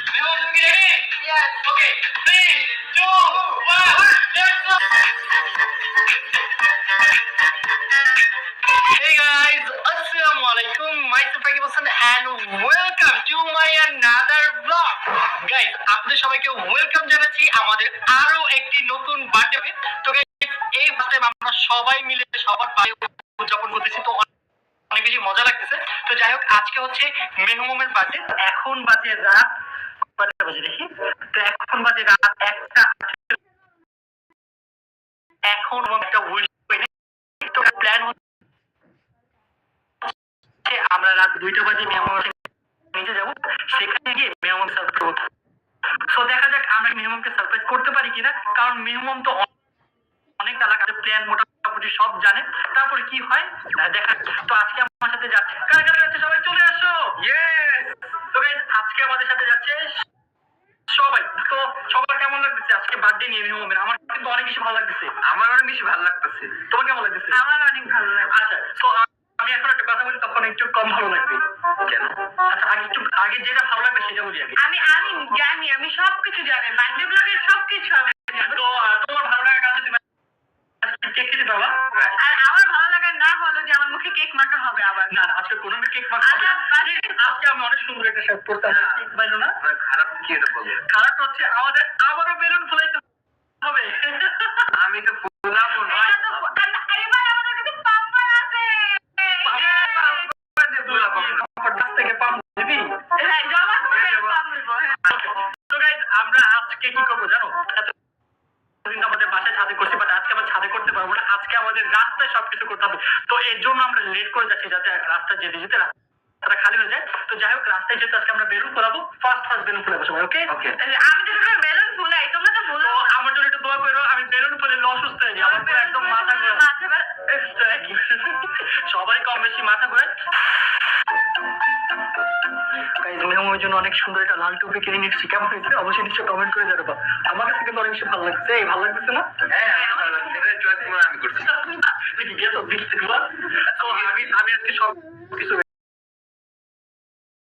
Memo, you ready? Yes. Okay. 3, 2, 1. Let's go. Hey guys, Assalamualaikum. Myself Fakib Hossain and welcome to my another vlog. Guys, আপনাদের সবাইকে welcome জানাচ্ছি আমাদের আরো একটি নতুন বার্থডে। তো গাইস, এই ফার্স্ট টাইম আমরা সবাই মিলে সবার বার্থডে উদযাপন করতেছি, তো অনেক বেশি মজা লাগতেছে। তো যাই হোক, আজকে হচ্ছে মেহমুমের বার্থডে। এখন বাজে রাত কয়টা বাজে দেখি, তো এখন বাজে রাত 1টা। এখন একটা উইশ করি, তো প্ল্যান হচ্ছে আমরা রাত 2টা বাজে মেহমান নিচে যাবো, সেখানে গিয়ে মেহমান সার্ভ করবো। সো দেখা যাক আমরা মেহমানকে সারপ্রাইজ করতে পারি কিনা, কারণ মেহমান তো অনেক এলাকাতে প্ল্যান মোটামুটি সব জানে। তারপরে কি হয় দেখা। তো আজকে আমার সাথে যাচ্ছে, কারা কারা যাচ্ছে সবাই চলে আসো। ইয়েস। তো গাইস, আজকে আমাদের সাথে যাচ্ছে সবাই। তো সবার কেমন লাগতেছে আজকে বার্থডে নিয়ে মেহমানের? আমার কিন্তু অনেক বেশি ভালো লাগতেছে। আমার অনেক বেশি ভালো লাগতেছে। তোমার কেমন লাগতেছে? আমার অনেক ভালো লাগছে। আচ্ছা, তো আমি এখন একটা কথা বলি, তখন একটু কম ভালো লাগবে কেন? আচ্ছা, আগে যেটা ভালো লাগবে সেটা বলি আগে। আমি জানি, আমি সবকিছু জানি, বার্থডে ব্লগের সবকিছু আমি জানি। তো তোমার ভালো লাগার কারণে তুমি কেক খেতে পাবা। আর আমার ভালো লাগা না হলো যে আমার মুখে কেক মাখা হবে আবার। না, আজকে কোনো কেক মাখা হবে না। আজকে আমি অনেক সুন্দর একটা শার্ট পরতাম, কেক বাইলো না। খারাপ কি এটা বলো? খারাপ হচ্ছে আমাদের আবারও বেলুন ফুলাইতে হবে। আমি তো ফুলাবো না। এবার আমাদের কাছে পাম্পার আছে। আমরা আজকে কি করবো জানো? আমাদের বাসায় ছাদে করছি, বাট আজকে আমরা ছাদে করতে পারবো না। আজকে আমাদের রাস্তায় সবকিছু করতে হবে। তো এর জন্য আমরা লেট করে যাচ্ছি, যাতে রাস্তায় যেতে যেতে রাস্তাটা খালি হয়ে যায়। তো যাই হোক, রাস্তায় যেতে আজকে আমরা বেলুন ফোলাবো। ফার্স্ট বেলুন ফোলাবো সবাই। ওকে ওকে। আমি তো বেলুন ফুলাই, তোমরা তো বলো। আমার জন্য একটু দোয়া করো, আমি বেলুন ফুলে অসুস্থ হয়ে যাই। আমার পুরো একদম মাথা ঘোরে। সবাই কম বেশি মাথা ঘোরে। মেহমের জন্য অনেক সুন্দর একটা লাল টুপি কিনে নিচ্ছি। কেমন হয়েছে অবশ্যই নিশ্চয় কমেন্ট করে জানাবো। আমার কাছে কিন্তু অনেক বেশি ভালো লাগছে। ভালো লাগতেছে না? হ্যাঁ, ভালো লাগছে। আমি করছি। আমি আজকে সব কিছু